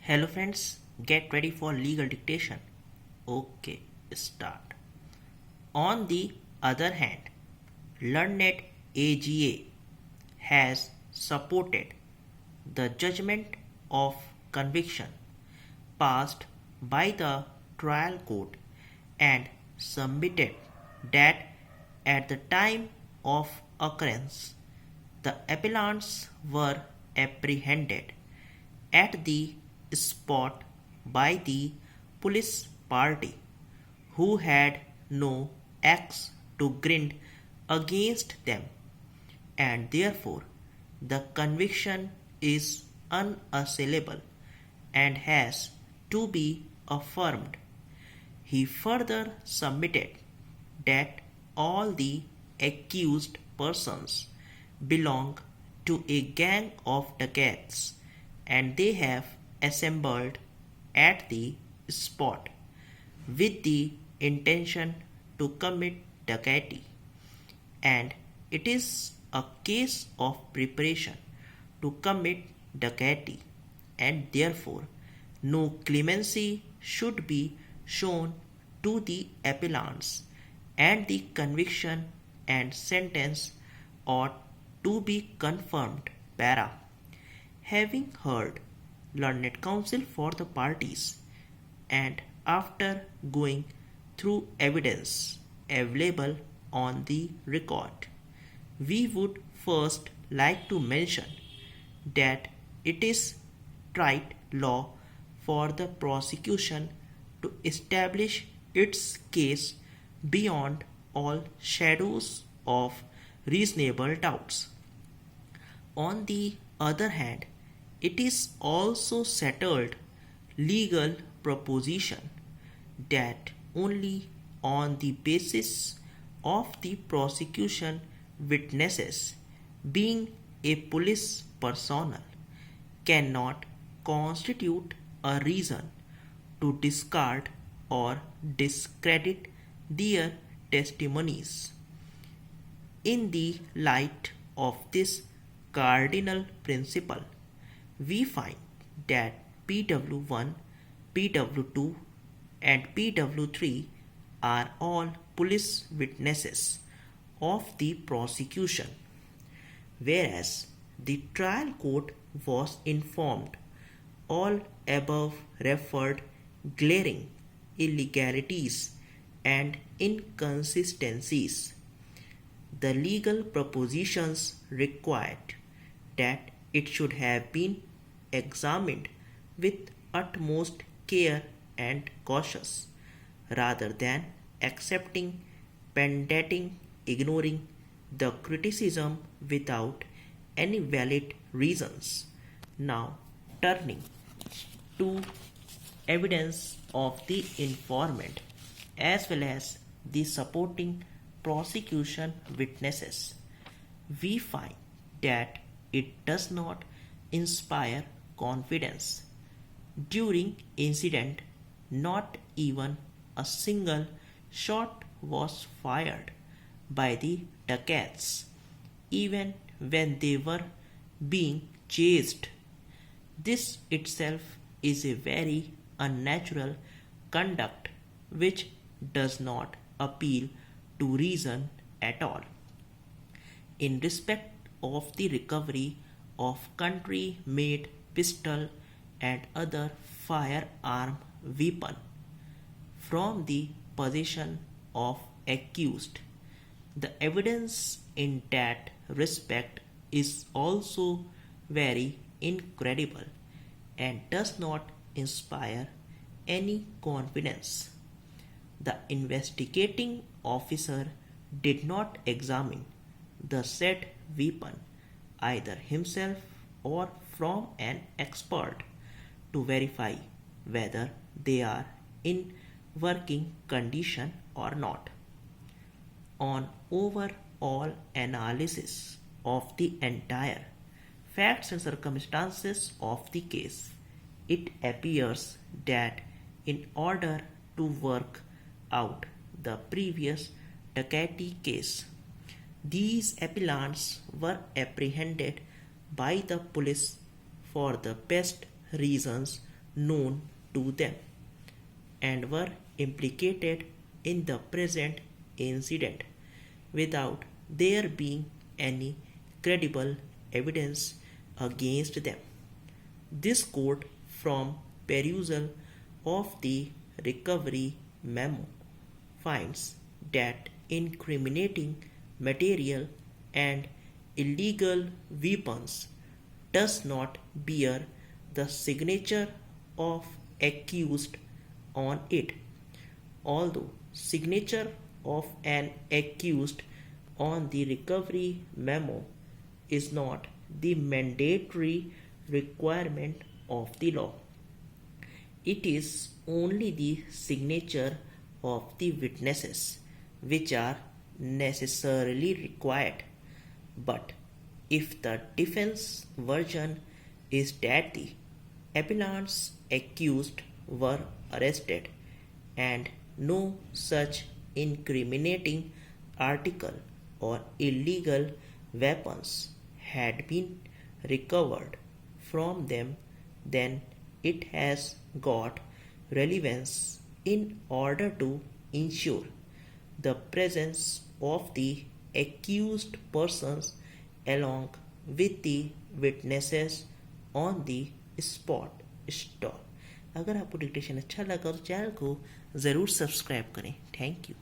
Hello friends, get ready for legal dictation. Okay, start. On the other hand, Learned AGA has supported the judgment of conviction passed by the trial court and submitted that at the time of occurrence, the appellants were apprehended at the spot by the police party, who had no axe to grind against them, and therefore the conviction is unassailable and has to be affirmed. He further submitted that all the accused persons belong to a gang of dacoits and they have assembled at the spot with the intention to commit dacoity, and it is a case of preparation to commit dacoity, and therefore no clemency should be shown to the appellants, and the conviction and sentence ought to be confirmed. Para. Having heard learned counsel for the parties, and after going through evidence available on the record, we would first like to mention that it is right law for the prosecution to establish its case beyond all shadows of reasonable doubts. On the other hand, it is also settled legal proposition that only on the basis of the prosecution witnesses being a police personnel cannot constitute a reason to discard or discredit their testimonies. In the light of this cardinal principle, we find that PW1, PW2, and PW3 are all police witnesses of the prosecution, whereas the trial court was informed all above referred glaring illegalities and inconsistencies. The legal propositions required that it should have been examined with utmost care and cautious, rather than accepting, pendating, ignoring the criticism without any valid reasons. Now, turning to evidence of the informant as well as the supporting prosecution witnesses, we find that it does not inspire confidence. During incident, not even a single shot was fired by the dacoits, even when they were being chased. This itself is a very unnatural conduct which does not appeal to reason at all. In respect of the recovery of country made pistol and other firearm weapon from the possession of accused, the evidence in that respect is also very incredible and does not inspire any confidence. The investigating officer did not examine the said weapon either himself or from an expert to verify whether they are in working condition or not. On overall analysis of the entire facts and circumstances of the case, it appears that in order to work out the previous dacoity case, these appellants were apprehended by the police for the best reasons known to them and were implicated in the present incident without there being any credible evidence against them. This court, from perusal of the recovery memo, finds that incriminating material and illegal weapons does not bear the signature of accused on it, although signature of an accused on the recovery memo is not the mandatory requirement of the law. It is only the signature of the witnesses which are necessarily required. But if the defense version is that the appellant's accused were arrested and no such incriminating article or illegal weapons had been recovered from them, then it has got relevance in order to ensure the presence of the accused persons along with the witnesses on the spot stall. अगर आपको dictation अच्छा लगा तो channel को ज़रूर subscribe करें. Thank you.